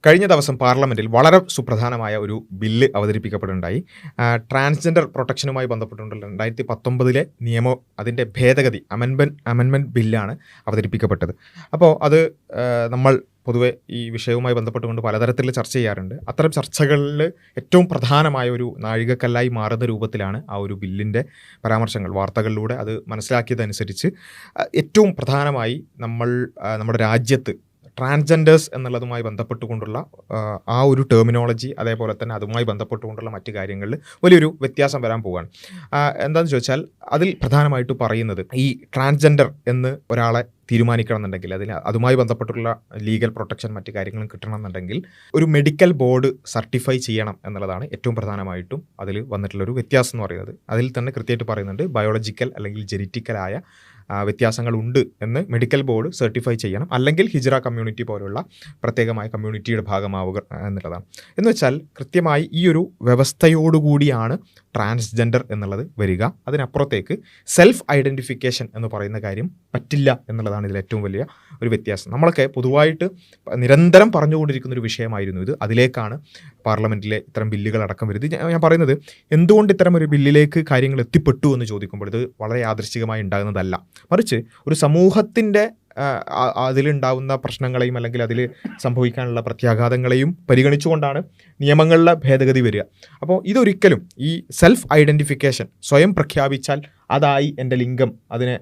കഴിഞ്ഞ ദിവസം പാർലമെൻറ്റിൽ വളരെ സുപ്രധാനമായ ഒരു ബില്ല് അവതരിപ്പിക്കപ്പെടുണ്ടായി. ട്രാൻസ്ജെൻഡർ പ്രൊട്ടക്ഷനുമായി ബന്ധപ്പെട്ടുകൊണ്ടുള്ള 2019 നിയമം അതിൻ്റെ ഭേദഗതി അമെൻമെൻറ്റ് ബില്ലാണ് അവതരിപ്പിക്കപ്പെട്ടത്. അപ്പോൾ അത് നമ്മൾ പൊതുവെ ഈ വിഷയവുമായി ബന്ധപ്പെട്ടുകൊണ്ട് പലതരത്തിൽ ചർച്ച ചെയ്യാറുണ്ട്. അത്തരം ചർച്ചകളിൽ ഏറ്റവും പ്രധാനമായ ഒരു നാഴികക്കല്ലായി മാറുന്ന രൂപത്തിലാണ് ആ ഒരു ബില്ലിൻ്റെ പരാമർശങ്ങൾ. വാർത്തകളിലൂടെ അത് മനസ്സിലാക്കിയതനുസരിച്ച് ഏറ്റവും പ്രധാനമായി നമ്മുടെ രാജ്യത്ത് ട്രാൻസ്ജെൻഡേഴ്സ് എന്നുള്ളതുമായി ബന്ധപ്പെട്ടുകൊണ്ടുള്ള ആ ഒരു ടെർമിനോളജി, അതേപോലെ തന്നെ അതുമായി ബന്ധപ്പെട്ടുകൊണ്ടുള്ള മറ്റു കാര്യങ്ങളിൽ വലിയൊരു വ്യത്യാസം വരാൻ പോവുകയാണ്. എന്താണെന്ന് ചോദിച്ചാൽ അതിൽ പ്രധാനമായിട്ട് പറയുന്നത് ഈ ട്രാൻസ്ജെൻഡർ എന്ന് ഒരാളെ തീരുമാനിക്കണം എന്നുണ്ടെങ്കിൽ അതുമായി ബന്ധപ്പെട്ടുള്ള ലീഗൽ പ്രൊട്ടക്ഷൻ മറ്റു കാര്യങ്ങളും കിട്ടണം എന്നുണ്ടെങ്കിൽ ഒരു മെഡിക്കൽ ബോർഡ് സർട്ടിഫൈ ചെയ്യണം എന്നുള്ളതാണ് ഏറ്റവും പ്രധാനമായിട്ടും അതിൽ വന്നിട്ടുള്ളൊരു വ്യത്യാസം എന്ന് പറയുന്നത്. അതിൽ തന്നെ കൃത്യമായിട്ട് പറയുന്നുണ്ട് ബയോളജിക്കൽ അല്ലെങ്കിൽ ജെനറ്റിക്കലായ വ്യത്യാസങ്ങളുണ്ട് എന്ന് മെഡിക്കൽ ബോർഡ് സർട്ടിഫൈ ചെയ്യണം, അല്ലെങ്കിൽ ഹിജ്റ കമ്മ്യൂണിറ്റി പോലുള്ള പ്രത്യേകമായ കമ്മ്യൂണിറ്റിയുടെ ഭാഗമാവുക എന്നുള്ളതാണ്. എന്ന് വെച്ചാൽ കൃത്യമായി ഈ ഒരു വ്യവസ്ഥയോടുകൂടിയാണ് ട്രാൻസ്ജെൻഡർ എന്നുള്ളത് വരിക. അതിനപ്പുറത്തേക്ക് സെൽഫ് ഐഡൻറ്റിഫിക്കേഷൻ എന്ന് പറയുന്ന കാര്യം പറ്റില്ല എന്നുള്ളതാണ് ഇതിൽ ഏറ്റവും വലിയ ഒരു വ്യത്യാസം. നമ്മളൊക്കെ പൊതുവായിട്ട് നിരന്തരം പറഞ്ഞുകൊണ്ടിരിക്കുന്ന ഒരു വിഷയമായിരുന്നു ഇത്. അതിലേക്കാണ് പാർലമെൻറ്റിലെ ഇത്തരം ബില്ലുകൾ അടക്കം വരുന്നത്. ഞാൻ പറയുന്നത് എന്തുകൊണ്ട് ഇത്തരം ഒരു ബില്ലിലേക്ക് കാര്യങ്ങൾ എത്തിപ്പെട്ടു എന്ന് ചോദിക്കുമ്പോൾ ഇത് വളരെ യാദൃശ്ചികമായി ഉണ്ടാകുന്നതല്ല, മറിച്ച് ഒരു സമൂഹത്തിൻ്റെ അതിലുണ്ടാവുന്ന പ്രശ്നങ്ങളെയും അല്ലെങ്കിൽ അതിൽ സംഭവിക്കാനുള്ള പ്രത്യാഘാതങ്ങളെയും പരിഗണിച്ചുകൊണ്ടാണ് നിയമങ്ങളിലെ ഭേദഗതി വരിക. അപ്പോൾ ഇതൊരിക്കലും ഈ സെൽഫ് ഐഡൻറ്റിഫിക്കേഷൻ സ്വയം പ്രഖ്യാപിച്ചാൽ അതായി എൻ്റെ ലിംഗം അതിനെ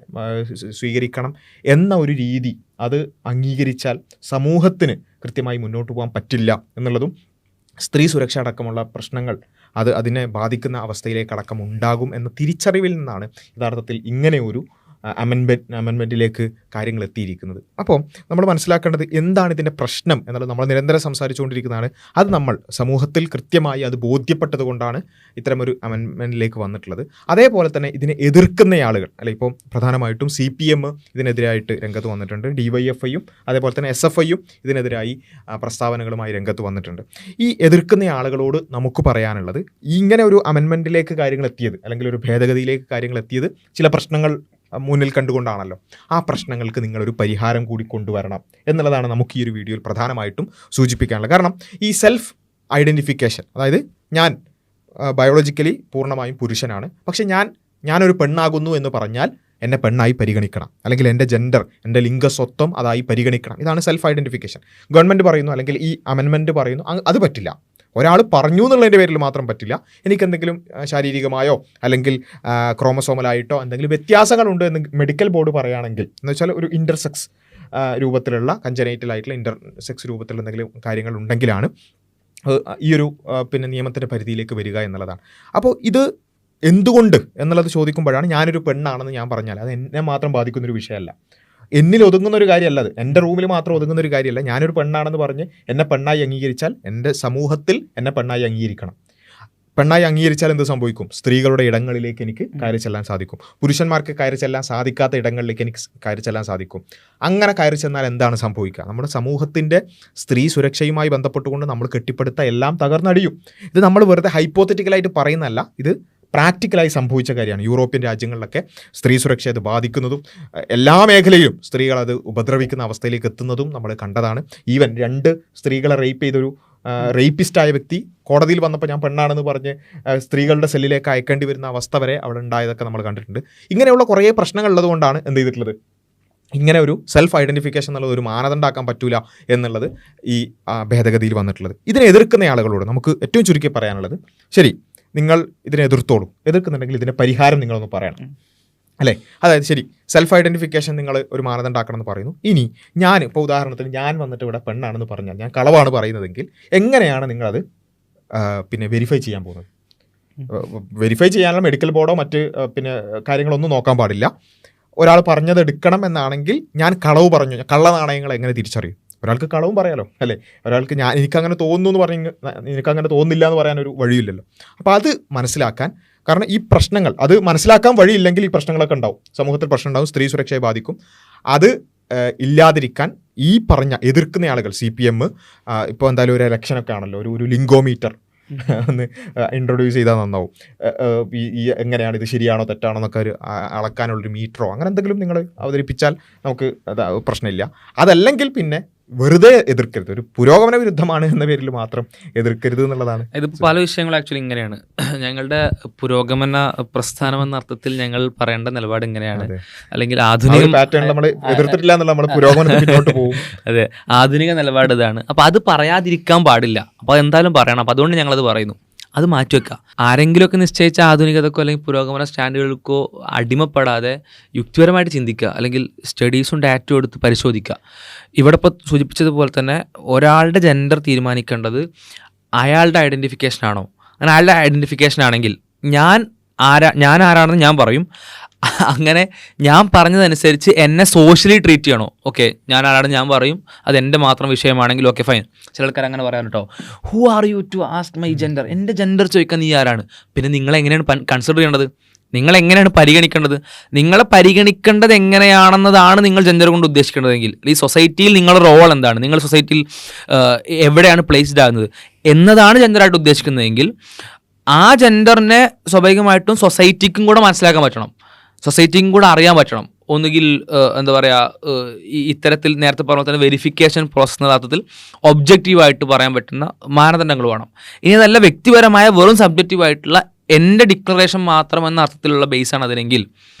സ്വീകരിക്കണം എന്ന ഒരു രീതി അത് അംഗീകരിച്ചാൽ സമൂഹത്തിന് കൃത്യമായി മുന്നോട്ട് പോകാൻ പറ്റില്ല എന്നുള്ളതും, സ്ത്രീ സുരക്ഷ അടക്കമുള്ള പ്രശ്നങ്ങൾ അതിനെ ബാധിക്കുന്ന അവസ്ഥയിലേക്കടക്കം ഉണ്ടാകും എന്ന തിരിച്ചറിവിൽ നിന്നാണ് യഥാർത്ഥത്തിൽ ഇങ്ങനെ ഒരു അമെൻമെൻറ്റിലേക്ക് കാര്യങ്ങൾ എത്തിയിരിക്കുന്നത്. അപ്പോൾ നമ്മൾ മനസ്സിലാക്കേണ്ടത് എന്താണ് ഇതിൻ്റെ പ്രശ്നം എന്നുള്ളത് നമ്മൾ നിരന്തരം സംസാരിച്ചുകൊണ്ടിരിക്കുന്നതാണ്. അത് നമ്മൾ സമൂഹത്തിൽ കൃത്യമായി അത് ബോധ്യപ്പെട്ടത് കൊണ്ടാണ് ഇത്തരമൊരു അമെൻമെൻറ്റിലേക്ക് വന്നിട്ടുള്ളത്. അതേപോലെ തന്നെ ഇതിനെ എതിർക്കുന്ന ആളുകൾ ഇപ്പോൾ പ്രധാനമായിട്ടും CPM ഇതിനെതിരായിട്ട് രംഗത്ത് വന്നിട്ടുണ്ട്. DYFIയും അതേപോലെ തന്നെ SFIയും ഇതിനെതിരായി പ്രസ്താവനകളുമായി രംഗത്ത് വന്നിട്ടുണ്ട്. ഈ എതിർക്കുന്ന ആളുകളോട് നമുക്ക് പറയാനുള്ളത്, ഇങ്ങനെ ഒരു അമെൻമെൻറ്റിലേക്ക് കാര്യങ്ങൾ എത്തിയത് അല്ലെങ്കിൽ ഒരു ഭേദഗതിയിലേക്ക് കാര്യങ്ങൾ എത്തിയത് ചില പ്രശ്നങ്ങൾ മുന്നിൽ കണ്ടുകൊണ്ടാണല്ലോ. ആ പ്രശ്നങ്ങൾക്ക് നിങ്ങളൊരു പരിഹാരം കൂടി കൊണ്ടുവരണം എന്നുള്ളതാണ് നമുക്ക് ഈ ഒരു വീഡിയോയിൽ പ്രധാനമായിട്ടും സൂചിപ്പിക്കാനുള്ളത്. കാരണം ഈ സെൽഫ് ഐഡൻറ്റിഫിക്കേഷൻ, അതായത് ഞാൻ ബയോളജിക്കലി പൂർണ്ണമായും പുരുഷനാണ്, പക്ഷേ ഞാനൊരു പെണ്ണാകുന്നു എന്ന് പറഞ്ഞാൽ എന്നെ പെണ്ണായി പരിഗണിക്കണം, അല്ലെങ്കിൽ എൻ്റെ ജെൻഡർ, എൻ്റെ ലിംഗസ്വത്വം അതായി പരിഗണിക്കണം. ഇതാണ് സെൽഫ് ഐഡൻറ്റിഫിക്കേഷൻ. ഗവൺമെൻറ് പറയുന്നു, അല്ലെങ്കിൽ ഈ അമെൻമെൻറ്റ് പറയുന്നു, അത് പറ്റില്ല. ഒരാൾ പറഞ്ഞു എന്നുള്ളതിൻ്റെ പേരിൽ മാത്രം പറ്റില്ല. എനിക്കെന്തെങ്കിലും ശാരീരികമായോ അല്ലെങ്കിൽ ക്രോമസോമലായിട്ടോ എന്തെങ്കിലും വ്യത്യാസങ്ങളുണ്ട് എന്ന് മെഡിക്കൽ ബോർഡ് പറയുകയാണെങ്കിൽ, എന്ന് വെച്ചാൽ ഒരു ഇൻ്റർസെക്സ് രൂപത്തിലുള്ള കഞ്ചനൈറ്റലായിട്ടുള്ള ഇൻ്റർസെക്സ് രൂപത്തിലുള്ള എന്തെങ്കിലും കാര്യങ്ങൾ ഉണ്ടെങ്കിലാണ് ഈ ഒരു നിയമത്തിൻ്റെ പരിധിയിലേക്ക് വരിക എന്നുള്ളതാണ്. അപ്പോൾ ഇത് എന്തുകൊണ്ട് എന്നുള്ളത് ചോദിക്കുമ്പോഴാണ്, ഞാനൊരു പെണ്ണാണെന്ന് ഞാൻ പറഞ്ഞാൽ അത് എന്നെ മാത്രം ബാധിക്കുന്നൊരു വിഷയമല്ല, എന്നിൽ ഒതുങ്ങുന്ന ഒരു കാര്യമല്ല, അത് എൻ്റെ റൂമിൽ മാത്രം ഒതുങ്ങുന്ന ഒരു കാര്യമല്ല. ഞാനൊരു പെണ്ണാണെന്ന് പറഞ്ഞ് എന്നെ പെണ്ണായി അംഗീകരിച്ചാൽ എൻ്റെ സമൂഹത്തിൽ എന്നെ പെണ്ണായി അംഗീകരിക്കണം. പെണ്ണായി അംഗീകരിച്ചാൽ എന്ത് സംഭവിക്കും? സ്ത്രീകളുടെ ഇടങ്ങളിലേക്ക് എനിക്ക് കയറി ചെല്ലാൻ സാധിക്കും. പുരുഷന്മാർക്ക് കയറി ചെല്ലാൻ സാധിക്കാത്ത ഇടങ്ങളിലേക്ക് എനിക്ക് കയറി ചെല്ലാൻ സാധിക്കും. അങ്ങനെ കയറി ചെന്നാൽ എന്താണ് സംഭവിക്കുക? നമ്മുടെ സമൂഹത്തിൻ്റെ സ്ത്രീ സുരക്ഷയുമായി ബന്ധപ്പെട്ടുകൊണ്ട് നമ്മൾ കെട്ടിപ്പടുത്ത എല്ലാം തകർന്നടിയും. ഇത് നമ്മൾ വെറുതെ ഹൈപ്പോത്തറ്റിക്കലായിട്ട് പറയുന്നതല്ല, ഇത് പ്രാക്ടിക്കലായി സംഭവിച്ച കാര്യമാണ്. യൂറോപ്യൻ രാജ്യങ്ങളിലൊക്കെ സ്ത്രീ സുരക്ഷയെ അത് ബാധിക്കുന്നതും എല്ലാ മേഖലയിലും സ്ത്രീകൾ അത് ഉപദ്രവിക്കുന്ന അവസ്ഥയിലേക്ക് എത്തുന്നതും നമ്മൾ കണ്ടതാണ്. ഈവൻ 2 സ്ത്രീകളെ റേപ്പ് ചെയ്തൊരു റേപ്പിസ്റ്റായ വ്യക്തി കോടതിയിൽ വന്നപ്പോൾ ഞാൻ പെണ്ണാണെന്ന് പറഞ്ഞ് സ്ത്രീകളുടെ സെല്ലിലേക്ക് അയക്കേണ്ടി വരുന്ന അവസ്ഥ വരെ അവിടെ ഉണ്ടായതൊക്കെ നമ്മൾ കണ്ടിട്ടുണ്ട്. ഇങ്ങനെയുള്ള കുറേ പ്രശ്നങ്ങളുള്ളത് കൊണ്ടാണ് എന്ത് ചെയ്തിട്ടുള്ളത്, ഇങ്ങനെ ഒരു സെൽഫ് ഐഡൻറ്റിഫിക്കേഷൻ എന്നുള്ളത് ഒരു മാനദണ്ഡമാക്കാൻ പറ്റൂല എന്നുള്ളത് ഈ ഭേദഗതിയിൽ വന്നിട്ടുള്ളത്. ഇതിനെ എതിർക്കുന്ന ആളുകളോട് നമുക്ക് ഏറ്റവും ചുരുക്കി പറയാനുള്ളത്, ശരി, നിങ്ങൾ ഇതിനെ എതിർക്കുന്നുണ്ടെങ്കിൽ ഇതിൻ്റെ പരിഹാരം നിങ്ങളൊന്ന് പറയണം, അല്ലേ? അതായത് ശരി, സെൽഫ് ഐഡൻറ്റിഫിക്കേഷൻ നിങ്ങൾ ഒരു മാനദണ്ഡമാക്കണമെന്ന് പറയുന്നു. ഇനി ഇപ്പോൾ ഉദാഹരണത്തിന് ഞാൻ വന്നിട്ട് ഇവിടെ പെണ്ണാണെന്ന് പറഞ്ഞാൽ, ഞാൻ കളവാണ് പറയുന്നതെങ്കിൽ എങ്ങനെയാണ് നിങ്ങളത് വെരിഫൈ ചെയ്യാൻ പോകുന്നത്? വെരിഫൈ ചെയ്യാനുള്ള മെഡിക്കൽ ബോർഡോ മറ്റ് കാര്യങ്ങളൊന്നും നോക്കാൻ പാടില്ല. ഒരാൾ പറഞ്ഞത് എടുക്കണം എന്നാണെങ്കിൽ ഞാൻ കളവ് പറഞ്ഞു, കള്ള നാണയങ്ങൾ എങ്ങനെ തിരിച്ചറിയും? ഒരാൾക്ക് കളവും പറയാലോ, അല്ലേ? ഒരാൾക്ക് എനിക്കങ്ങനെ തോന്നുന്നു എന്ന് പറഞ്ഞ് എനിക്കങ്ങനെ തോന്നുന്നില്ല എന്ന് പറയാനൊരു വഴിയില്ലല്ലോ. അപ്പോൾ അത് മനസ്സിലാക്കാൻ, കാരണം ഈ പ്രശ്നങ്ങൾ അത് മനസ്സിലാക്കാൻ വഴിയില്ലെങ്കിൽ ഈ പ്രശ്നങ്ങളൊക്കെ ഉണ്ടാവും, സമൂഹത്തിൽ പ്രശ്നം ഉണ്ടാവും, സ്ത്രീ സുരക്ഷയെ ബാധിക്കും. അത് ഇല്ലാതിരിക്കാൻ ഈ പറഞ്ഞ എതിർക്കുന്ന ആളുകൾ CPM ഇപ്പോൾ എന്തായാലും ഒരു ഇലക്ഷനൊക്കെ ആണല്ലോ, ഒരു ലിംഗോമീറ്റർ ഒന്ന് ഇൻട്രൊഡ്യൂസ് ചെയ്താൽ നന്നാവും. ഈ എങ്ങനെയാണ് ഇത് ശരിയാണോ തെറ്റാണോ എന്നൊക്കെ ഒരു അളക്കാനുള്ളൊരു മീറ്ററോ അങ്ങനെ എന്തെങ്കിലും നിങ്ങൾ അവതരിപ്പിച്ചാൽ നമുക്ക് പ്രശ്നമില്ല. അതല്ലെങ്കിൽ വെറുതെ എതിർക്കരുത്. ഒരു പുരോഗമന വിരുദ്ധമാണ് എന്ന പേരിൽ മാത്രം എതിർക്കരുത് എന്നുള്ളതാണ്. ഇതിപ്പോൾ പല വിഷയങ്ങളും ആക്ച്വലി ഇങ്ങനെയാണ്. ഞങ്ങളുടെ പുരോഗമന പ്രസ്ഥാനം എന്ന അർത്ഥത്തിൽ ഞങ്ങൾ പറയേണ്ട നിലപാട് ഇങ്ങനെയാണ്. അല്ലെങ്കിൽ ആധുനിക പാറ്റേൺ നമ്മൾ എതിർത്തിട്ടില്ല എന്നുള്ള നമ്മൾ പുരോഗമനത്തിൽ പിന്നോട്ട് പോകും. അതെ, ആധുനിക നിലപാട് ഇതാണ്. അപ്പോൾ അത് പറയാതിരിക്കാൻ പാടില്ല. അപ്പോൾ എന്തായാലും പറയണം. അപ്പോൾ അതുകൊണ്ട് ഞങ്ങളത് പറയുന്നു. അത് മാറ്റിവെക്കുക. ആരെങ്കിലുമൊക്കെ നിശ്ചയിച്ച ആധുനികതക്കോ അല്ലെങ്കിൽ പുരോഗമന സ്റ്റാൻഡുകൾക്കോ അടിമപ്പെടാതെ യുക്തിപരമായിട്ട് ചിന്തിക്കുക, അല്ലെങ്കിൽ സ്റ്റഡീസും ഡാറ്റയും എടുത്ത് പരിശോധിക്കുക. ഇവിടെ ഇപ്പോൾ സൂചിപ്പിച്ചതുപോലെ തന്നെ ഒരാളുടെ ജെൻഡർ തീരുമാനിക്കേണ്ടത് അയാളുടെ ഐഡൻറ്റിഫിക്കേഷൻ ആണോ? അങ്ങനെ അയാളുടെ ഐഡൻറ്റിഫിക്കേഷൻ ആണെങ്കിൽ ഞാൻ ആരാണെന്ന് ഞാൻ പറയും. അങ്ങനെ ഞാൻ പറഞ്ഞതനുസരിച്ച് എന്നെ സോഷ്യലി ട്രീറ്റ് ചെയ്യണോ? ഓക്കെ, ഞാൻ ആരാണെന്ന് ഞാൻ പറയും. അത് എൻ്റെ മാത്രം വിഷയമാണെങ്കിൽ ഓക്കെ ഫൈൻ. ചില ആൾക്കാർ അങ്ങനെ പറയാൻ കേട്ടോ, who are you to ask my gender? എൻ്റെ ജെൻഡർ ചോദിക്കാൻ നീ ആരാണ്? പിന്നെ നിങ്ങളെങ്ങനെയാണ് കൺസിഡർ ചെയ്യേണ്ടത്? നിങ്ങളെങ്ങനെയാണ് പരിഗണിക്കേണ്ടത്? നിങ്ങളെ പരിഗണിക്കേണ്ടത് എങ്ങനെയാണെന്നതാണ് നിങ്ങൾ ജെൻഡർ കൊണ്ട് ഉദ്ദേശിക്കേണ്ടതെങ്കിൽ, ഈ സൊസൈറ്റിയിൽ നിങ്ങളുടെ റോൾ എന്താണ്, നിങ്ങൾ സൊസൈറ്റിയിൽ എവിടെയാണ് പ്ലേസ്ഡ് ആകുന്നത് എന്നതാണ് ജെൻഡറായിട്ട് ഉദ്ദേശിക്കുന്നതെങ്കിൽ ആ ജെൻഡറിനെ സ്വാഭാവികമായിട്ടും സൊസൈറ്റിക്കും കൂടെ മനസ്സിലാക്കാൻ പറ്റണം, സൊസൈറ്റിക്കും കൂടെ അറിയാൻ പറ്റണം. ഒന്നുകിൽ എന്താ പറയുക, ഇത്തരത്തിൽ നേരത്തെ പറഞ്ഞ തന്നെ വെരിഫിക്കേഷൻ പ്രോസസ് എന്ന അർത്ഥത്തിൽ ഒബ്ജക്റ്റീവായിട്ട് പറയാൻ പറ്റുന്ന മാനദണ്ഡങ്ങൾ വേണം. ഇനി അതല്ല വ്യക്തിപരമായ വെറും സബ്ജക്റ്റീവായിട്ടുള്ള എൻ്റെ ഡിക്ലറേഷൻ മാത്രം എന്ന അർത്ഥത്തിലുള്ള ബേസാണ് അതിനെങ്കിൽ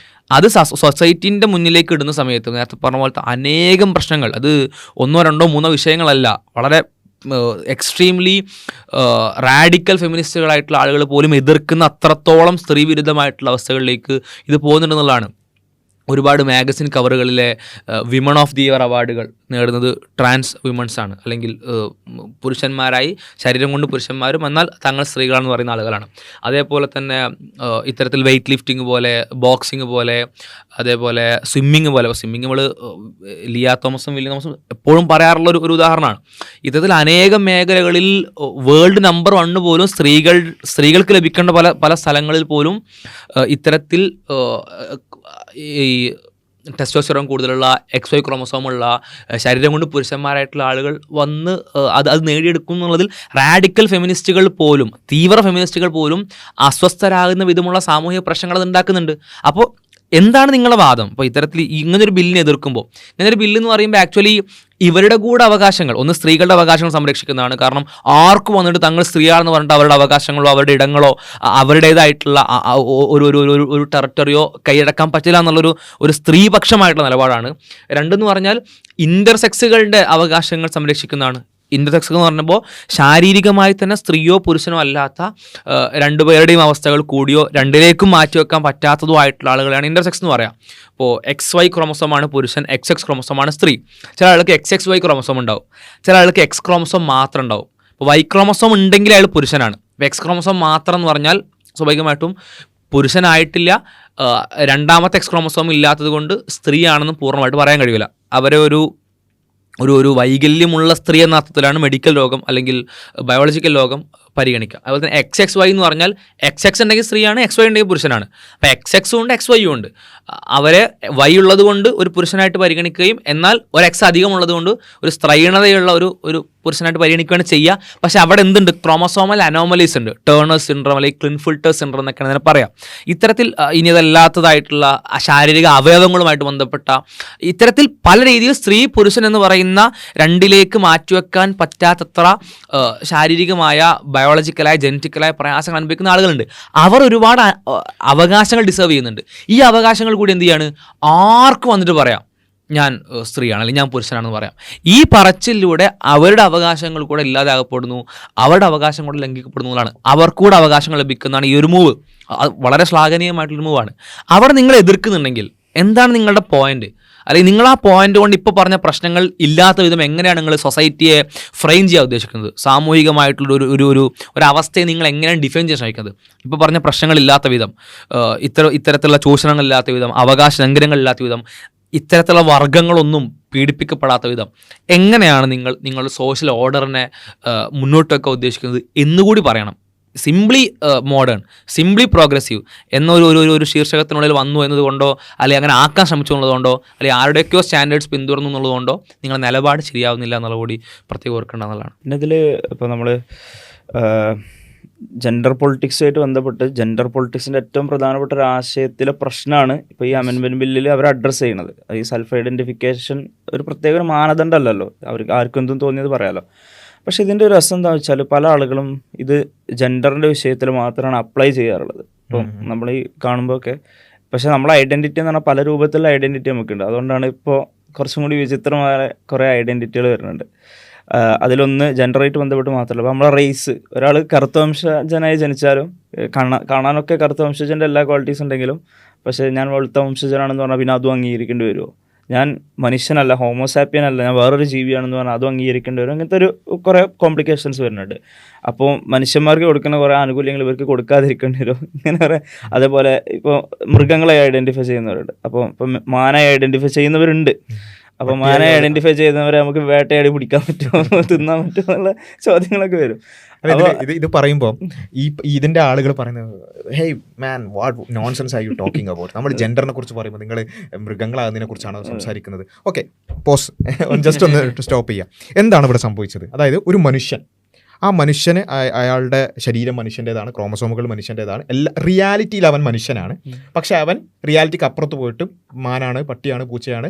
അത് സൊസൈറ്റീൻ്റെ മുന്നിലേക്ക് ഇടുന്ന സമയത്ത് നേരത്തെ പറഞ്ഞ പോലത്തെ അനേകം പ്രശ്നങ്ങൾ, അത് 1, 2, 3 വിഷയങ്ങളല്ല, വളരെ എക്സ്ട്രീംലി റാഡിക്കൽ ഫെമിനിസ്റ്റുകളായിട്ടുള്ള ആളുകൾ പോലും എതിർക്കുന്ന അത്രത്തോളം സ്ത്രീ വിരുദ്ധമായിട്ടുള്ള അവസ്ഥകളിലേക്ക് ഇത് പോകുന്നുണ്ടെന്നുള്ളതാണ്. ഒരുപാട് മാഗസിൻ കവറുകളിലെ വിമൺ ഓഫ് ദി ഇയർ അവാർഡുകൾ നേടുന്നത് ട്രാൻസ് വിമൺസാണ്, അല്ലെങ്കിൽ പുരുഷന്മാരായി ശരീരം കൊണ്ട് പുരുഷന്മാരും എന്നാൽ തങ്ങൾ സ്ത്രീകളാണെന്ന് പറയുന്ന ആളുകളാണ്. അതേപോലെ തന്നെ ഇത്തരത്തിൽ വെയ്റ്റ് ലിഫ്റ്റിംഗ് പോലെ, ബോക്സിങ് പോലെ, അതേപോലെ സ്വിമ്മിങ് പോലെ. സ്വിമ്മിങ് നമ്മൾ ലിയ തോമസും വില്യം തോമസും എപ്പോഴും പറയാറുള്ള ഒരു ഉദാഹരണമാണ്. ഇത്തരത്തിൽ അനേകം മേഖലകളിൽ വേൾഡ് നമ്പർ 1 പോലും സ്ത്രീകൾക്ക് ലഭിക്കേണ്ട പല സ്ഥലങ്ങളിൽ പോലും ഇത്തരത്തിൽ ഈ ടെസ്റ്റോസ്റ്ററോൺ കൂടുതലുള്ള XY ക്രോമസോമുള്ള ശരീരം കൊണ്ട് പുരുഷന്മാരായിട്ടുള്ള ആളുകൾ വന്ന് അത് നേടിയെടുക്കും എന്നുള്ളതിൽ റാഡിക്കൽ ഫെമിനിസ്റ്റുകൾ പോലും, തീവ്ര ഫെമിനിസ്റ്റുകൾ പോലും അസ്വസ്ഥരാകുന്ന വിധമുള്ള സാമൂഹിക പ്രശ്നങ്ങൾ അത് ഉണ്ടാക്കുന്നുണ്ട്. അപ്പോൾ എന്താണ് നിങ്ങളുടെ വാദം? അപ്പോൾ ഇത്തരത്തിൽ ഇങ്ങനൊരു ബില്ലിനെ എതിർക്കുമ്പോൾ, ഇങ്ങനൊരു ബില്ലെന്ന് പറയുമ്പോൾ ആക്ച്വലി ഇവരുടെ കൂടെ അവകാശങ്ങൾ, ഒന്ന് സ്ത്രീകളുടെ അവകാശങ്ങൾ സംരക്ഷിക്കുന്നതാണ്. കാരണം ആർക്കും വന്നിട്ട് തങ്ങൾ സ്ത്രീയാണെന്ന് പറഞ്ഞിട്ട് അവരുടെ അവകാശങ്ങളോ അവരുടെ ഇടങ്ങളോ അവരുടേതായിട്ടുള്ള ഒരു ടെറിട്ടറിയോ കൈയടക്കാൻ പറ്റില്ല എന്നുള്ളൊരു സ്ത്രീപക്ഷമായിട്ടുള്ള നിലപാടാണ്. രണ്ടെന്ന് പറഞ്ഞാൽ ഇൻ്റർസെക്സുകളുടെ അവകാശങ്ങൾ സംരക്ഷിക്കുന്നതാണ്. ഇൻ്റർസെക്സ് എന്ന് പറഞ്ഞപ്പോൾ ശാരീരികമായി തന്നെ സ്ത്രീയോ പുരുഷനോ അല്ലാത്ത രണ്ടുപേരുടെയും അവസ്ഥകൾ കൂടിയോ രണ്ടിലേക്കും മാറ്റിവെക്കാൻ പറ്റാത്തതുമായിട്ടുള്ള ആളുകളെയാണ് ഇൻ്റർസെക്സ് എന്ന് പറയാം. ഇപ്പോൾ XY ക്രോമസോമാണ് പുരുഷൻ, XX ക്രോമസോമാണ് സ്ത്രീ. ചില ആൾക്ക് XXY ക്രോമസോം ഉണ്ടാവും, ചില ആൾക്ക് X ക്രോമസോം മാത്രം ഉണ്ടാവും. ഇപ്പോൾ Y ക്രോമസോം ഉണ്ടെങ്കിൽ അയാൾ പുരുഷനാണ്. X ക്രോമസോം മാത്രം എന്ന് പറഞ്ഞാൽ സ്വാഭാവികമായിട്ടും പുരുഷനായിട്ടില്ല. രണ്ടാമത്തെ X ക്രോമസോം ഇല്ലാത്തത് കൊണ്ട് സ്ത്രീയാണെന്ന് പൂർണ്ണമായിട്ട് പറയാൻ കഴിയില്ല. അവരെ ഒരു വൈകല്യമുള്ള സ്ത്രീ എന്ന അർത്ഥത്തിലാണ് മെഡിക്കൽ ലോകം അല്ലെങ്കിൽ ബയോളജിക്കൽ ലോകം പരിഗണിക്കുക. അതുപോലെ തന്നെ XXY എന്ന് പറഞ്ഞാൽ XX ഉണ്ടെങ്കിൽ സ്ത്രീയാണ്, XY ഉണ്ടെങ്കിൽ പുരുഷനാണ്. അപ്പോൾ XX ഉണ്ട് XY ഉണ്ട്. അവരെ Y ഉള്ളത് കൊണ്ട് ഒരു പുരുഷനായിട്ട് പരിഗണിക്കുകയും എന്നാൽ ഒരു X അധികം ഉള്ളത് കൊണ്ട് ഒരു സ്ത്രൈണതയുള്ള ഒരു പുരുഷനായിട്ട് പരിഗണിക്കുകയാണ് ചെയ്യുക. പക്ഷേ അവിടെ എന്തുണ്ട്? ക്രോമസോമൽ അനോമലീസ് ഉണ്ട്. ടേണേഴ്സ് സിൻഡ്രോം അല്ലെങ്കിൽ ക്ലിൻഫിൽട്ടർ സിൻഡ്രോം എന്നൊക്കെയാണ് അതിനെ പറയാം. ഇത്തരത്തിൽ ഇനി അതല്ലാത്തതായിട്ടുള്ള ശാരീരിക അവയവങ്ങളുമായിട്ട് ബന്ധപ്പെട്ട ഇത്തരത്തിൽ പല രീതിയിൽ സ്ത്രീ പുരുഷൻ എന്ന് പറയുന്ന രണ്ടിലേക്ക് മാറ്റിവെക്കാൻ പറ്റാത്തത്ര ശാരീരികമായ ബയോളജിക്കലായ ജനറ്റിക്കലായ പ്രയാസങ്ങൾ അനുഭവിക്കുന്ന ആളുകളുണ്ട്. അവർ ഒരുപാട് അവകാശങ്ങൾ ഡിസേർവ് ചെയ്യുന്നുണ്ട്. ഈ അവകാശങ്ങൾ കൂടി എന്ത് ചെയ്യാണ്? ആർക്കും വന്നിട്ട് പറയാം ഞാൻ സ്ത്രീയാണ് അല്ലെങ്കിൽ ഞാൻ പുരുഷനാണെന്ന് പറയാം. ഈ പറച്ചിലൂടെ അവരുടെ അവകാശങ്ങൾ കൂടെ ഇല്ലാതാകപ്പെടുന്നു, അവരുടെ അവകാശം കൂടെ ലംഘിക്കപ്പെടുന്നു എന്നുള്ളതാണ്. അവർക്കൂടെ അവകാശങ്ങൾ ലഭിക്കുന്നതാണ് ഈ ഒരു മൂവ്. വളരെ ശ്ലാഘനീയമായിട്ടുള്ളൊരു മൂവാണ്. അവിടെ നിങ്ങൾ എതിർക്കുന്നുണ്ടെങ്കിൽ എന്താണ് നിങ്ങളുടെ പോയിന്റ്? അല്ലെങ്കിൽ നിങ്ങൾ ആ പോയിന്റ് കൊണ്ട് ഇപ്പോൾ പറഞ്ഞ പ്രശ്നങ്ങൾ ഇല്ലാത്ത വിധം എങ്ങനെയാണ് നിങ്ങൾ സൊസൈറ്റിയെ ഫ്രെയിം ചെയ്യാൻ ഉദ്ദേശിക്കുന്നത്? സാമൂഹികമായിട്ടുള്ള ഒരു അവസ്ഥയെ നിങ്ങൾ എങ്ങനെയാണ് ഡിഫൈൻ ചെയ്യാൻ ശ്രമിക്കുന്നത്? ഇപ്പോൾ പറഞ്ഞ പ്രശ്നങ്ങളില്ലാത്ത വിധം, ഇത്തരത്തിലുള്ള ചൂഷണങ്ങളില്ലാത്ത വിധം, അവകാശ ലംഘനങ്ങളില്ലാത്ത വിധം, ഇത്തരത്തിലുള്ള വർഗ്ഗങ്ങളൊന്നും പീഡിപ്പിക്കപ്പെടാത്ത വിധം എങ്ങനെയാണ് നിങ്ങൾ സോഷ്യൽ ഓർഡറിനെ മുന്നോട്ട് വെക്കാൻ ഉദ്ദേശിക്കുന്നത് എന്നുകൂടി പറയണം. സിംപ്ലി മോഡേൺ, സിംപ്ലി പ്രോഗ്രസീവ് എന്നൊരു ശീർഷകത്തിനുള്ളിൽ വന്നു എന്നതുകൊണ്ടോ അല്ലെങ്കിൽ അങ്ങനെ ആക്കാൻ ശ്രമിച്ചു എന്നുള്ളതുകൊണ്ടോ അല്ലെങ്കിൽ ആരുടെയൊക്കെയോ സ്റ്റാൻഡേർഡ്സ് പിന്തുടർന്നു എന്നുള്ളതുകൊണ്ടോ നിങ്ങളുടെ നിലപാട് ശരിയാവുന്നില്ല എന്നുള്ള കൂടി പ്രത്യേകം ഓർക്കേണ്ട എന്നുള്ളതാണ്. പിന്നെ ഇതിൽ ഇപ്പോൾ നമ്മൾ ജെൻഡർ പൊളിറ്റിക്സുമായിട്ട് ബന്ധപ്പെട്ട് ജെൻഡർ പൊളിറ്റിക്സിൻ്റെ ഏറ്റവും പ്രധാനപ്പെട്ട ഒരു ആശയത്തിലെ പ്രശ്നമാണ് ഇപ്പോൾ ഈ അമെൻമെൻറ്റ് ബില്ലിൽ അവർ അഡ്രസ്സ് ചെയ്യുന്നത്. ഈ സെൽഫ് ഐഡൻറ്റിഫിക്കേഷൻ ഒരു പ്രത്യേക ഒരു മാനദണ്ഡമല്ലല്ലോ, അവർക്ക് ആർക്കും എന്തും തോന്നിയത് പറയാമല്ലോ. പക്ഷേ ഇതിൻ്റെ ഒരു രസം എന്താണെന്ന് വെച്ചാൽ പല ആളുകളും ഇത് ജെൻഡറിൻ്റെ വിഷയത്തിൽ മാത്രമാണ് അപ്ലൈ ചെയ്യാറുള്ളത്. ഇപ്പം നമ്മൾ ഈ കാണുമ്പോൾ ഒക്കെ, പക്ഷേ നമ്മളെ ഐഡൻറ്റിറ്റി എന്ന് പറഞ്ഞാൽ പല രൂപത്തിലുള്ള ഐഡൻറ്റിറ്റി നമുക്കുണ്ട്. അതുകൊണ്ടാണ് ഇപ്പോൾ കുറച്ചും കൂടി വിചിത്രമായ കുറേ ഐഡൻറ്റിറ്റികൾ വരുന്നുണ്ട്. അതിലൊന്ന് ജെൻഡറായിട്ട് ബന്ധപ്പെട്ട് മാത്രമല്ല, ഇപ്പോൾ നമ്മളെ റേസ്, ഒരാൾ കറുത്ത വംശജനായി ജനിച്ചാലും കാണാനൊക്കെ കറുത്ത വംശജൻ്റെ എല്ലാ ക്വാളിറ്റീസ് ഉണ്ടെങ്കിലും പക്ഷേ ഞാൻ വെളുത്ത വംശജനാണെന്ന് പറഞ്ഞാൽ പിന്നെ അതും അംഗീകരിക്കേണ്ടി വരുമോ? ഞാൻ മനുഷ്യനല്ല, ഹോമോസാപ്പിയൻ അല്ല, ഞാൻ വേറൊരു ജീവിയാണെന്ന് പറഞ്ഞാൽ അതും അംഗീകരിക്കേണ്ടി വരും. അങ്ങനത്തെ ഒരു കുറേ കോംപ്ലിക്കേഷൻസ് വരുന്നുണ്ട്. അപ്പോൾ മനുഷ്യന്മാർക്ക് കൊടുക്കുന്ന കുറേ ആനുകൂല്യങ്ങൾ ഇവർക്ക് കൊടുക്കാതിരിക്കേണ്ടി വരും. ഇങ്ങനെ കുറേ, അതേപോലെ ഇപ്പോൾ മൃഗങ്ങളെ ഐഡൻറ്റിഫൈ ചെയ്യുന്നവരുണ്ട്. അപ്പോൾ ഇപ്പം മാനയെ ഐഡൻറ്റിഫൈ ചെയ്യുന്നവരുണ്ട്. അപ്പോൾ മാനയെ ഐഡൻറ്റിഫൈ ചെയ്യുന്നവരെ നമുക്ക് വേട്ടയാടി പിടിക്കാൻ പറ്റുമോ, തിന്നാൻ പറ്റുമോ എന്നുള്ള ചോദ്യങ്ങളൊക്കെ വരും. ഇത് പറയുമ്പോൾ ഇതിന്റെ ആളുകൾ പറയുന്നത്, hey man, what nonsense are you talking about? നമ്മൾ ജെൻഡറിനെ കുറിച്ച് പറയുമ്പോൾ നിങ്ങൾ മൃഗങ്ങളാകുന്നതിനെ കുറിച്ചാണ് സംസാരിക്കുന്നത്. ഓക്കെ, പോസ്, ജസ്റ്റ് ഒന്ന് സ്റ്റോപ്പ് ചെയ്യാം. എന്താണ് ഇവിടെ സംഭവിച്ചത്? അതായത് ഒരു മനുഷ്യൻ, ആ മനുഷ്യന് അയാളുടെ ശരീരം മനുഷ്യൻ്റെതാണ്, ക്രോമസോമുകൾ മനുഷ്യൻ്റെതാണ്, എല്ലാ റിയാലിറ്റിയിൽ അവൻ മനുഷ്യനാണ്. പക്ഷെ അവൻ റിയാലിറ്റിക്ക് അപ്പുറത്ത് പോയിട്ട് മാനാണ്, പട്ടിയാണ്, പൂച്ചയാണ്,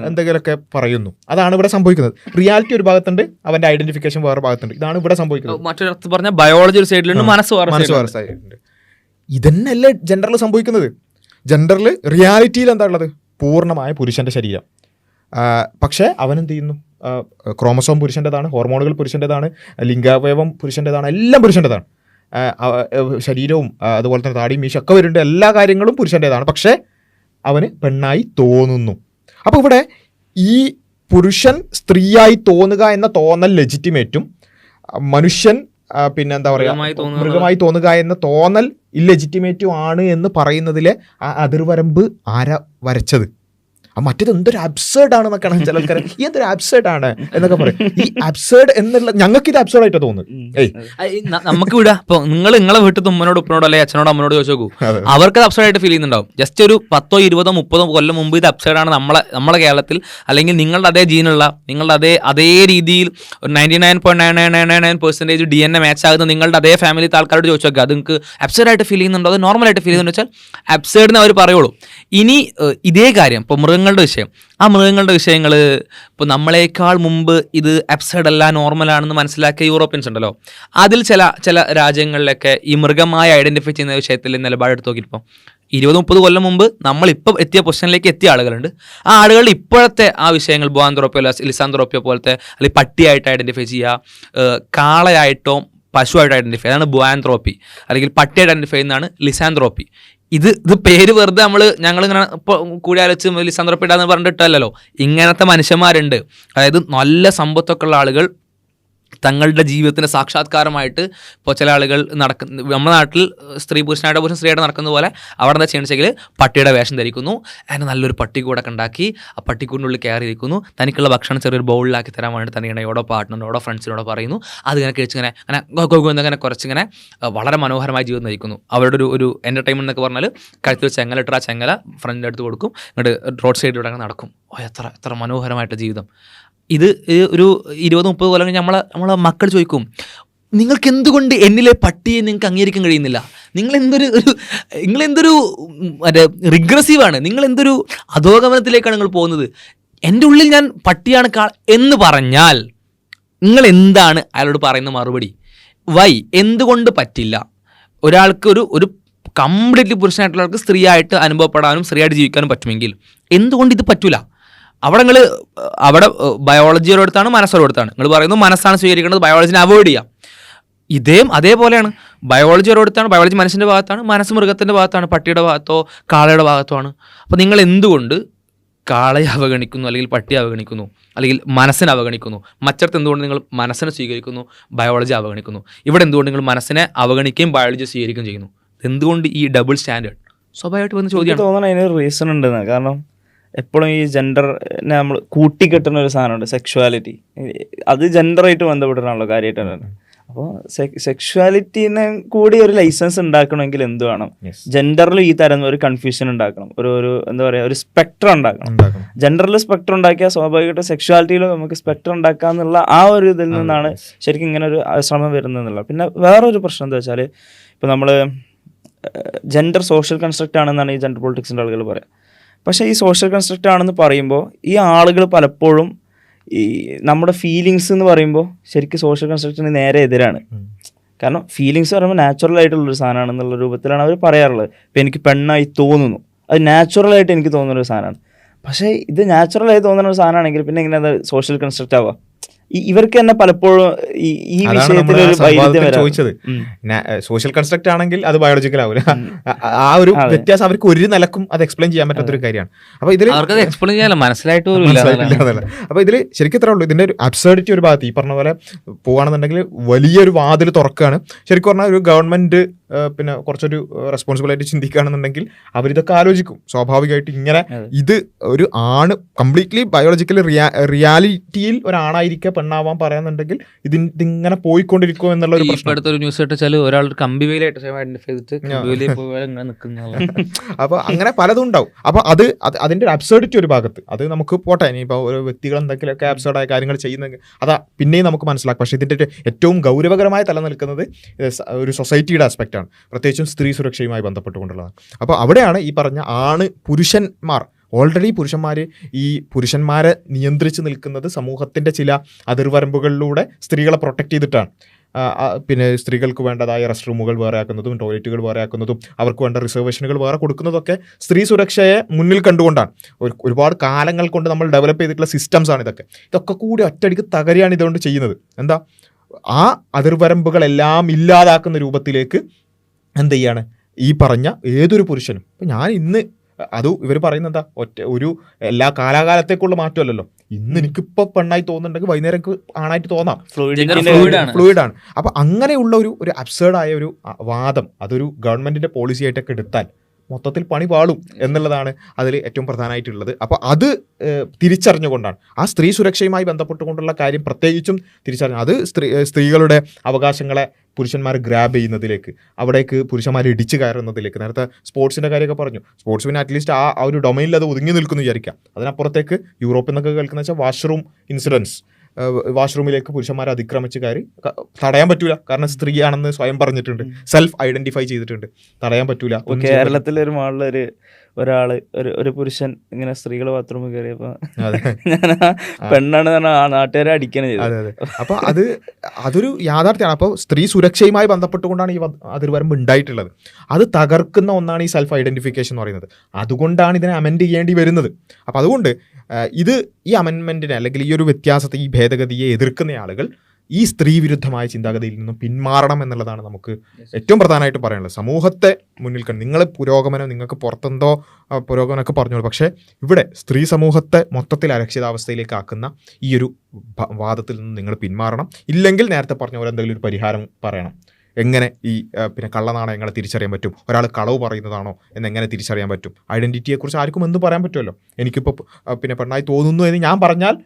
എന്തെങ്കിലുമൊക്കെ പറയുന്നു. അതാണ് ഇവിടെ സംഭവിക്കുന്നത്. റിയാലിറ്റി ഒരു ഭാഗത്തുണ്ട്, അവന്റെ ഐഡന്റിഫിക്കേഷൻ വേറെ ഭാഗത്തുണ്ട്. ഇതാണ് ഇവിടെ സംഭവിക്കുന്നത്. മറ്റൊരു പറഞ്ഞ ബയോളജി ഒരു സൈഡിലുണ്ട്, മനസ്സ് വേറെ സൈഡിലുണ്ട്. ഇതന്നെയല്ലേ ജെൻഡറിൽ സംഭവിക്കുന്നത്? ജെൻഡറിൽ റിയാലിറ്റിയിൽ എന്താ ഉള്ളത്? പൂർണ്ണമായ പുരുഷന്റെ ശരീരം. പക്ഷേ അവനെന്ത് ചെയ്യുന്നു? ക്രോമസോം പുരുഷൻ്റെതാണ്, ഹോർമോണുകൾ പുരുഷൻ്റെതാണ്, ലിംഗാവയവം പുരുഷൻ്റെതാണ്, എല്ലാം പുരുഷൻ്റെതാണ്. ശരീരവും അതുപോലെ തന്നെ താടിയും മീശ ഒക്കെ വരുന്നുണ്ട്, എല്ലാ കാര്യങ്ങളും പുരുഷൻ്റെതാണ്. പക്ഷേ അവന് പെണ്ണായി തോന്നുന്നു. അപ്പോൾ ഇവിടെ ഈ പുരുഷൻ സ്ത്രീയായി തോന്നുക എന്ന തോന്നൽ ലെജിറ്റിമേറ്റും, മനുഷ്യൻ പിന്നെ എന്താ പറയുക, മൃഗമായി തോന്നുക എന്ന തോന്നൽ ഇല്ലെജിറ്റിമേറ്റും ആണ് എന്ന് പറയുന്നതിലെ ആ അതിർവരമ്പ് ആരാ വരച്ചത്? മറ്റേത് എന്തൊരു അബ്സേർഡ് ആണെന്നൊക്കെയാണ് ചില ആൾക്കാർ, ഈ എന്തൊരു അബ്സേർഡ് ആണ് എന്നൊക്കെ പറയും. ഈ അബ്സേർഡ് എന്നുള്ള ഞങ്ങൾക്ക് ഇത് അബ്സേർഡ് ആയിട്ട് തോന്നുന്നു. നമുക്ക് വിടാം. ഇപ്പൊ നിങ്ങളെ വീട്ടിൽ ഉമ്മനോട് ഉപ്പനോട് അല്ലെങ്കിൽ അച്ഛനോട് അമ്മനോട് ചോദിച്ചു നോക്കൂ, അവർക്ക് അബ്സേർഡ് ആയിട്ട് ഫീൽ ചെയ്യുന്നുണ്ടാവും. ജസ്റ്റ് ഒരു 10, 20, 30 കൊല്ലം മുമ്പ് ഇത് അബ്സേർഡ് ആണ് നമ്മളെ കേരളത്തിൽ, അല്ലെങ്കിൽ നിങ്ങളുടെ അതേ ജീനുള്ള, നിങ്ങളുടെ അതേ രീതിയിൽ 99.9999% DNA മാച്ച് ആകുന്ന നിങ്ങളുടെ അതേ ഫാമിലിത്തെ ആൾക്കാരോട് ചോദിച്ചു നോക്കുക, അത് നിങ്ങൾക്ക് അബ്സേർഡ് ആയിട്ട് ഫീൽ ചെയ്യുന്നുണ്ടോ, അത് നോർമൽ ആയിട്ട് ഫീൽ ചെയ്യുന്നുണ്ടോ വെച്ചാൽ അബ്സേർഡ് എന്ന് അവർ പറയുള്ളൂ. ഇനി ഇതേ കാര്യം ഇപ്പോൾ മൃഗങ്ങളുടെ വിഷയം, ആ മൃഗങ്ങളുടെ വിഷയങ്ങൾ ഇപ്പോൾ നമ്മളെക്കാൾ മുമ്പ് ഇത് അബ്സേർഡ് അല്ല, നോർമലാണെന്ന് മനസ്സിലാക്കിയ യൂറോപ്യൻസ് ഉണ്ടല്ലോ, അതിൽ ചില രാജ്യങ്ങളിലൊക്കെ ഈ മൃഗമായി ഐഡൻറ്റിഫൈ ചെയ്യുന്ന വിഷയത്തിൽ നിലപാടെടുത്ത് നോക്കിയപ്പോൾ 20-30 കൊല്ലം മുമ്പ് നമ്മളിപ്പോൾ എത്തിയ പൊസിഷനിലേക്ക് എത്തിയ ആളുകളുണ്ട്. ആ ആളുകൾ ഇപ്പോഴത്തെ ആ വിഷയങ്ങൾ ബോആന്ത്രോപ്പിയോ ലിസാന്ത്രോപ്പിയോ പോലത്തെ, അല്ലെങ്കിൽ പട്ടിയായിട്ട് ഐഡൻറ്റിഫൈ ചെയ്യുക, കാളയായിട്ടോ പശുവായിട്ട് ഐഡൻറ്റിഫൈ, അതാണ് ബോആന്ത്രോപ്പി, അല്ലെങ്കിൽ പട്ടിയായിട്ട് ഐഡൻറ്റിഫൈ ചെയ്യുന്നതാണ് ലിസാന്ത്രോപ്പി. ഇത് പേര് വെറുതെ ഞങ്ങളിങ്ങനെ ഇപ്പോൾ കൂടി ആലോചിച്ച് ലിസാന്ത്രോപ്പി ഇടാന്ന് പറഞ്ഞിട്ടല്ലോ. ഇങ്ങനത്തെ മനുഷ്യന്മാരുണ്ട്. അതായത് നല്ല സമ്പത്തൊക്കെ ഉള്ള ആളുകൾ തങ്ങളുടെ ജീവിതത്തിന് സാക്ഷാത്കാരമായിട്ട് ഇപ്പോൾ ചില ആളുകൾ നമ്മുടെ നാട്ടിൽ സ്ത്രീ പുരുഷനായിട്ട് പുരുഷൻ സ്ത്രീയായിട്ട് നടക്കുന്ന പോലെ അവിടെ എന്താ ചെയ്യണമെന്ന് വെച്ചെങ്കിൽ പട്ടിയുടെ വേഷം ധരിക്കുന്നു, അതിന് നല്ലൊരു പട്ടിക്കൂടൊക്കെ ഉണ്ടാക്കി ആ പട്ടിക്കൂടിനുള്ളിൽ കയറിയിരിക്കുന്നു, തനിക്കുള്ള ഭക്ഷണം ചെറിയൊരു ബൗളിലാക്കി തരാൻ വേണ്ടി തന്നെ ഇണയോടോ പാർട്ട്ണറിനോടോ ഫ്രണ്ട്സിനോടോ പറയുന്നു. അതിങ്ങനെ കഴിച്ചിങ്ങനെ അങ്ങനെ കുറച്ചിങ്ങനെ വളരെ മനോഹരമായ ജീവിതം നയിക്കുന്നു. അവരുടെ ഒരു എൻ്റർടൈൻമെൻറ്റ് എന്നൊക്കെ പറഞ്ഞാൽ കഴുത്തിൽ ചെങ്ങല ഇട്ട് ആ ചെങ്ങല ഫ്രണ്ടിൻ്റെ അടുത്ത് കൊടുക്കും, എന്നിട്ട് റോഡ് സൈഡിലൂടെ അങ്ങനെ നടക്കും. എത്ര മനോഹരമായിട്ട് ജീവിതം. ഇത് ഒരു 20-30 കൊല്ലം കഴിഞ്ഞ് നമ്മളെ മക്കൾ ചോദിക്കും, നിങ്ങൾക്ക് എന്തുകൊണ്ട് എന്നിലെ പട്ടിയെ നിങ്ങൾക്ക് അംഗീകരിക്കാൻ കഴിയുന്നില്ല? നിങ്ങളെന്തൊരു മറ്റേ റിഗ്രസീവാണ്, നിങ്ങളെന്തൊരു അധോഗമനത്തിലേക്കാണ് നിങ്ങൾ പോകുന്നത്. എൻ്റെ ഉള്ളിൽ ഞാൻ പട്ടിയാണ് എന്ന് പറഞ്ഞാൽ നിങ്ങൾ എന്താണ് അയാളോട് പറയുന്ന മറുപടി? എന്തുകൊണ്ട് പറ്റില്ല? ഒരാൾക്ക് ഒരു കംപ്ലീറ്റ്ലി പുരുഷനായിട്ടുള്ള ആൾക്ക് സ്ത്രീയായിട്ട് അനുഭവപ്പെടാനും സ്ത്രീയായിട്ട് ജീവിക്കാനും പറ്റുമെങ്കിൽ എന്തുകൊണ്ട് ഇത് പറ്റൂല? അവിടെ ബയോളജി ഒരിടത്താണ്, മനസ്സൊരിടത്താണ്. നിങ്ങൾ പറയുന്നു മനസ്സാണ് സ്വീകരിക്കേണ്ടത്, ബയോളജിനെ അവോയ്ഡ് ചെയ്യാം. അതേപോലെയാണ്. ബയോളജി ഒരിടത്താണ്, ബയോളജി മനുഷ്യൻ്റെ ഭാഗത്താണ്, മനസ്സ് മൃഗത്തിൻ്റെ ഭാഗത്താണ്, പട്ടിയുടെ ഭാഗത്തോ കാളയുടെ ഭാഗത്തോ ആണ്. അപ്പോൾ നിങ്ങൾ എന്തുകൊണ്ട് കാളയെ അവഗണിക്കുന്നു, അല്ലെങ്കിൽ പട്ടിയെ അവഗണിക്കുന്നു, അല്ലെങ്കിൽ മനസ്സിനെ അവഗണിക്കുന്നു? മറ്റടുത്ത് എന്തുകൊണ്ട് നിങ്ങൾ മനസ്സിനെ സ്വീകരിക്കുന്നു, ബയോളജി അവഗണിക്കുന്നു? ഇവിടെ എന്തുകൊണ്ട് നിങ്ങൾ മനസ്സിനെ അവഗണിക്കുകയും ബയോളജി സ്വീകരിക്കുകയും ചെയ്യുന്നു? എന്തുകൊണ്ട് ഈ ഡബിൾ സ്റ്റാൻഡേർഡ്? സ്വാഭാവികമായിട്ട് വന്ന ചോദ്യമാണ്. തോന്നണം അതിനൊരു റീസൺ ഉണ്ടെന്ന്. കാരണം എപ്പോഴും ഈ ജെൻഡറിനെ നമ്മൾ കൂട്ടിക്കെട്ടുന്ന ഒരു സാധനമുണ്ട്, സെക്ഷുവാലിറ്റി. അത് ജെൻഡറായിട്ട് ബന്ധപ്പെട്ടിട്ടാണല്ലോ കാര്യമായിട്ടാണ്. അപ്പോൾ സെക്ഷുവാലിറ്റിനെ കൂടി ഒരു ലൈസൻസ് ഉണ്ടാക്കണമെങ്കിൽ എന്ത് വേണം? Yes. ജെൻഡറിൽ ഈ തരം ഒരു കൺഫ്യൂഷൻ ഉണ്ടാക്കണം, ഒരു എന്താ പറയുക, ഒരു സ്പെക്ട്രം ഉണ്ടാക്കണം. ജെൻഡറിൽ സ്പെക്ട്രം ഉണ്ടാക്കിയാൽ സ്വാഭാവികമായിട്ടും സെക്ഷുവാലിറ്റിയിൽ നമുക്ക് സ്പെക്ട്രം ഉണ്ടാക്കാന്നുള്ള ആ ഒരു ഇതിൽ നിന്നാണ് ശരിക്കും ഇങ്ങനെ ഒരു ശ്രമം വരുന്നതെന്നുള്ള. പിന്നെ വേറൊരു പ്രശ്നം എന്താ വെച്ചാൽ, ഇപ്പോൾ നമ്മൾ ജെൻഡർ സോഷ്യൽ കൺസ്ട്രക്റ്റ് ആണെന്നാണ് ഈ ജെൻഡർ പൊളിറ്റിക്സിൻ്റെ ആളുകൾ പറയുക. പക്ഷേ ഈ സോഷ്യൽ കൺസ്ട്രക്റ്റ് ആണെന്ന് പറയുമ്പോൾ ഈ ആളുകൾ പലപ്പോഴും ഈ നമ്മുടെ ഫീലിങ്സ് എന്ന് പറയുമ്പോൾ ശരിക്കും സോഷ്യൽ കൺസ്ട്രക്റ്റിന് നേരെ എതിരാണ്. കാരണം ഫീലിങ്സ് പറയുമ്പോൾ നാച്ചുറൽ ആയിട്ടുള്ളൊരു സാധനമാണെന്നുള്ള രൂപത്തിലാണ് അവർ പറയാറുള്ളത്. ഇപ്പം എനിക്ക് പെണ്ണായി തോന്നുന്നു, അത് നാച്ചുറലായിട്ട് എനിക്ക് തോന്നുന്നൊരു സാധനമാണ്. പക്ഷേ ഇത് നാച്ചുറലായി തോന്നുന്ന ഒരു സാധനമാണെങ്കിൽ പിന്നെ എങ്ങനെ അത് സോഷ്യൽ കൺസ്ട്രക്റ്റ് ആവുക? ഇവർക്ക് തന്നെ പലപ്പോഴും ഈ വിഷയത്തിൽ ഒരു വൈരുദ്ധ്യം വരാം. ചോദിച്ചത് സോഷ്യൽ കൺസ്ട്രക്ട് ആണെങ്കിൽ അത് ബയോളജിക്കൽ ആവില്ല. ആ ഒരു വ്യത്യാസം അവർക്ക് ഒരു നിലക്കും അത് എക്സ്പ്ലെയിൻ ചെയ്യാൻ പറ്റാത്തൊരു കാര്യമാണ്. അപ്പൊ ഇതിൽ എക്സ്പ്ലെയിൻ ചെയ്യാൻ മനസ്സിലായിട്ട് അപ്പൊ ഇതിൽ ശരിക്കും ഇത്ര ഉള്ളൂ. ഇതിന്റെ ഒരു അബ്സർഡിറ്റി ഒരു ഭാഗത്ത് ഈ പറഞ്ഞ പോലെ പോവാണെന്നുണ്ടെങ്കിൽ വലിയൊരു വാതിൽ തുറക്കുകയാണ്. ശരിക്കും പറഞ്ഞാൽ ഒരു ഗവൺമെന്റ് പിന്നെ കുറച്ചൊരു റെസ്പോൺസിബിൾ ആയിട്ട് ചിന്തിക്കുകയാണെന്നുണ്ടെങ്കിൽ അവരിതൊക്കെ ആലോചിക്കും. സ്വാഭാവികമായിട്ട് ഇങ്ങനെ ഇത് ഒരു ആണ് കംപ്ലീറ്റ്ലി ബയോളജിക്കലി റിയാലിറ്റിയിൽ ഒരാണായിരിക്കുക പെണ്ണാവാൻ പറയാന്നുണ്ടെങ്കിൽ ഇതിങ്ങനെ പോയിക്കൊണ്ടിരിക്കും എന്നുള്ള ഒരു പ്രശ്നം. അടുത്തൊരു ന്യൂസ് കേട്ടാൽ ഒരാൾ കമ്പിവേലായിട്ട് ഐഡന്റിഫൈ അപ്പൊ അങ്ങനെ പലതും ഉണ്ടാവും. അപ്പൊ അതിന്റെ ഒരു അബ്സർഡിറ്റി ഒരു ഭാഗത്ത് അത് നമുക്ക് പോട്ടെ. ഇനിയിപ്പോൾ ഓരോ വ്യക്തികൾ എന്തെങ്കിലുമൊക്കെ അബ്സർഡായ കാര്യങ്ങൾ ചെയ്യുന്നെങ്കിൽ അതാ പിന്നെയും നമുക്ക് മനസ്സിലാക്കും. പക്ഷേ ഇതിന്റെ ഏറ്റവും ഗൗരവകരമായ തല നിൽക്കുന്നത് ഒരു സൊസൈറ്റിയുടെ ആസ്പെക്റ്റാണ്, പ്രത്യേകിച്ചും സ്ത്രീ സുരക്ഷയുമായി ബന്ധപ്പെട്ടുകൊണ്ടുള്ളതാണ്. അപ്പോൾ അവിടെയാണ് ഈ പറഞ്ഞ പുരുഷന്മാർ ഓൾറെഡി പുരുഷന്മാരെ നിയന്ത്രിച്ച് നിൽക്കുന്നത് സമൂഹത്തിൻ്റെ ചില അതിർവരമ്പുകളിലൂടെ സ്ത്രീകളെ പ്രൊട്ടക്ട് ചെയ്തിട്ടാണ്. പിന്നെ സ്ത്രീകൾക്ക് വേണ്ടതായ റെസ്റ്റ് റൂമുകൾ വേറെ ആക്കുന്നതും ടോയ്ലറ്റുകൾ വേറെ ആക്കുന്നതും അവർക്ക് വേണ്ട റിസർവേഷനുകൾ വേറെ കൊടുക്കുന്നതൊക്കെ സ്ത്രീ സുരക്ഷയെ മുന്നിൽ കണ്ടുകൊണ്ടാണ്. ഒരുപാട് കാലങ്ങൾ കൊണ്ട് നമ്മൾ ഡെവലപ്പ് ചെയ്തിട്ടുള്ള സിസ്റ്റംസാണ് ഇതൊക്കെ കൂടി ഒറ്റയടിക്ക് തകരുകയാണ് ഇതുകൊണ്ട് ചെയ്യുന്നത്. എന്താ, ആ അതിർവരമ്പുകളെല്ലാം ഇല്ലാതാക്കുന്ന രൂപത്തിലേക്ക് എന്ത് ചെയ്യാണ് ഈ പറഞ്ഞ ഏതൊരു പുരുഷനും. ഇപ്പം ഞാൻ ഇന്ന് ഇവർ പറയുന്നത് എന്താ, ഒരു എല്ലാ കാലാകാലത്തേക്കുള്ള മാറ്റമല്ലല്ലോ. ഇന്ന് എനിക്കിപ്പോൾ പെണ്ണായി തോന്നുന്നുണ്ടെങ്കിൽ വൈകുന്നേരം എനിക്ക് ആണായിട്ട് തോന്നാം, ഫ്ലൂയിഡാണ്. അപ്പം അങ്ങനെയുള്ള ഒരു അബ്സേർഡായ ഒരു വാദം അതൊരു ഗവൺമെൻറ്റിൻ്റെ പോളിസി ആയിട്ടൊക്കെ എടുത്താൽ മൊത്തത്തിൽ പണി പാളും എന്നുള്ളതാണ് അതിൽ ഏറ്റവും പ്രധാനമായിട്ടുള്ളത്. അപ്പോൾ അത് തിരിച്ചറിഞ്ഞുകൊണ്ടാണ് ആ സ്ത്രീ സുരക്ഷയുമായി ബന്ധപ്പെട്ടുകൊണ്ടുള്ള കാര്യം പ്രത്യേകിച്ചും തിരിച്ചറിഞ്ഞു. അത് സ്ത്രീകളുടെ അവകാശങ്ങളെ പുരുഷന്മാർ ഗ്രാബ് ചെയ്യുന്നതിലേക്ക്, അവിടേക്ക് പുരുഷന്മാർ ഇടിച്ചു കയറുന്നതിലേക്ക്. നേരത്തെ സ്പോർട്സിൻ്റെ കാര്യമൊക്കെ പറഞ്ഞു. സ്പോർട്സ് പിന്നെ അറ്റ്ലീസ്റ്റ് ആ ഒരു ഡൊമൈനിൽ അത് ഒതുങ്ങി നിൽക്കുന്നു വിചാരിക്കാം. അതിനപ്പുറത്തേക്ക് യൂറോപ്പിൽ നിന്നൊക്കെ കേൾക്കുന്ന വെച്ചാൽ വാഷ്റൂം ഇൻസിഡൻസ്, വാഷ്റൂമിലേക്ക് പുരുഷന്മാരെ അതിക്രമിച്ച് കയറി തടയാൻ പറ്റൂല. കാരണം സ്ത്രീയാണെന്ന് സ്വയം പറഞ്ഞിട്ടുണ്ട്, സെൽഫ് ഐഡന്റിഫൈ ചെയ്തിട്ടുണ്ട്, തടയാൻ പറ്റൂല. കേരളത്തിലൊരു മാളിലൊരു ഒരാള് ഒരു പുരുഷൻ ഇങ്ങനെ സ്ത്രീകളെ ബാത്റൂമിൽ കയറിയപ്പോ ഞാൻ പെണ്ണാണ് ആ നാട്ടുകാരെ അടിക്കണം ചെയ്തത്. അതെ അതെ. അപ്പൊ അതൊരു യാഥാർത്ഥ്യമാണ്. അപ്പോൾ സ്ത്രീ സുരക്ഷയുമായി ബന്ധപ്പെട്ടുകൊണ്ടാണ് ഈ അതിർവരമ്പ് ഉണ്ടായിട്ടുള്ളത്. അത് തകർക്കുന്ന ഒന്നാണ് ഈ സെൽഫ് ഐഡന്റിഫിക്കേഷൻ എന്ന് പറയുന്നത്. അതുകൊണ്ടാണ് ഇതിനെ അമെൻഡ് ചെയ്യേണ്ടി വരുന്നത്. അപ്പം അതുകൊണ്ട് ഈ അമെൻമെന്റിനെ അല്ലെങ്കിൽ ഈ ഒരു വ്യത്യാസത്തെ, ഈ ഭേദഗതിയെ എതിർക്കുന്ന ആളുകൾ ഈ സ്ത്രീ വിരുദ്ധമായ ചിന്താഗതിയിൽ നിന്നും പിന്മാറണം എന്നുള്ളതാണ് നമുക്ക് ഏറ്റവും പ്രധാനമായിട്ട് പറയാനുള്ളത്. സമൂഹത്തെ മുന്നിൽ കണ്ട് നിങ്ങൾ പുരോഗമനം, നിങ്ങൾക്ക് പുറത്തെന്തോ പുരോഗമനമൊക്കെ പറഞ്ഞോളൂ, പക്ഷേ ഇവിടെ സ്ത്രീ സമൂഹത്തെ മൊത്തത്തിൽ അരക്ഷിതാവസ്ഥയിലേക്ക് ആക്കുന്ന ഈ ഒരു വാദത്തിൽ നിന്ന് നിങ്ങൾ പിന്മാറണം. ഇല്ലെങ്കിൽ നേരത്തെ പറഞ്ഞ പോലെ എന്തെങ്കിലും ഒരു പരിഹാരം പറയണം. എങ്ങനെ ഈ പിന്നെ കള്ളനാണയങ്ങളെ തിരിച്ചറിയാൻ പറ്റും, ഒരാൾ കളവ് പറയുന്നതാണോ എന്നെങ്ങനെ തിരിച്ചറിയാൻ പറ്റും, ഐഡൻറ്റിറ്റിയെക്കുറിച്ച് ആർക്കും എന്ത് പറയാൻ പറ്റുമല്ലോ. എനിക്കിപ്പോൾ പിന്നെ പെണ്ണായി തോന്നുന്നു എന്ന് ഞാൻ പറഞ്ഞാൽ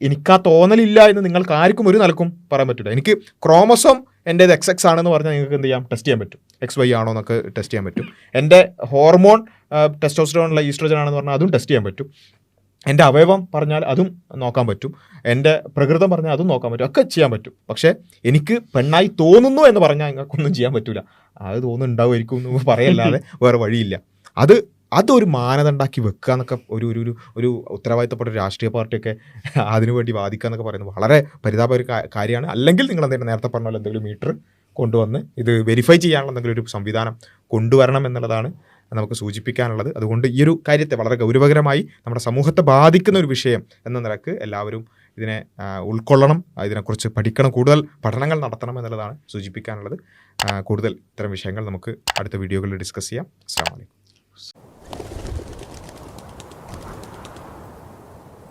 എനിക്കാ തോന്നലില്ല എന്ന് നിങ്ങൾക്ക് ആർക്കും ഒരു നിലക്കും പറയാൻ പറ്റില്ല. എനിക്ക് ക്രോമസോം എൻ്റേത് XX ആണെന്ന് പറഞ്ഞാൽ നിങ്ങൾക്ക് എന്ത് ചെയ്യാം, ടെസ്റ്റ് ചെയ്യാൻ പറ്റും. XY ആണോ എന്നൊക്കെ ടെസ്റ്റ് ചെയ്യാൻ പറ്റും. എൻ്റെ ഹോർമോൺ ടെസ്റ്റോസ്റ്ററോണുള്ള ഈസ്ട്രോജൻ ആണെന്ന് പറഞ്ഞാൽ അതും ടെസ്റ്റ് ചെയ്യാൻ പറ്റും. എൻ്റെ അവയവം പറഞ്ഞാൽ അതും നോക്കാൻ പറ്റും. എൻ്റെ പ്രകൃതം പറഞ്ഞാൽ അതും നോക്കാൻ പറ്റും, ഒക്കെ ചെയ്യാൻ പറ്റും. പക്ഷേ എനിക്ക് പെണ്ണായി തോന്നുന്നു എന്ന് പറഞ്ഞാൽ നിങ്ങൾക്കൊന്നും ചെയ്യാൻ പറ്റില്ല. അത് തോന്നുന്നുണ്ടാവുമായിരിക്കും എന്ന് പറയല്ലാതെ വേറെ വഴിയില്ല. അതൊരു മാനദണ്ഡാക്കി വെക്കുക എന്നൊക്കെ ഒരു ഉത്തരവാദിത്തപ്പെട്ട ഒരു രാഷ്ട്രീയ പാർട്ടിയൊക്കെ അതിനുവേണ്ടി വാദിക്കുക എന്നൊക്കെ പറയുന്നത് വളരെ പരിതാപ ഒരു കാര്യമാണ്. അല്ലെങ്കിൽ നിങ്ങൾ എന്തെങ്കിലും നേരത്തെ പറഞ്ഞ പോലെ എന്തെങ്കിലും മീറ്റർ കൊണ്ടുവന്ന് ഇത് വെരിഫൈ ചെയ്യാനുള്ള എന്തെങ്കിലും ഒരു സംവിധാനം കൊണ്ടുവരണം എന്നുള്ളതാണ് നമുക്ക് സൂചിപ്പിക്കാനുള്ളത്. അതുകൊണ്ട് ഈ ഒരു കാര്യത്തെ വളരെ ഗൗരവകരമായി നമ്മുടെ സമൂഹത്തെ ബാധിക്കുന്ന ഒരു വിഷയം എന്ന നിലക്ക് എല്ലാവരും ഇതിനെ ഉൾക്കൊള്ളണം, ഇതിനെക്കുറിച്ച് പഠിക്കണം, കൂടുതൽ പഠനങ്ങൾ നടത്തണം എന്നുള്ളതാണ് സൂചിപ്പിക്കാനുള്ളത്. കൂടുതൽ ഇത്തരം വിഷയങ്ങൾ നമുക്ക് അടുത്ത വീഡിയോകളിൽ ഡിസ്കസ് ചെയ്യാം. അസ്സലാമു അലൈക്കും.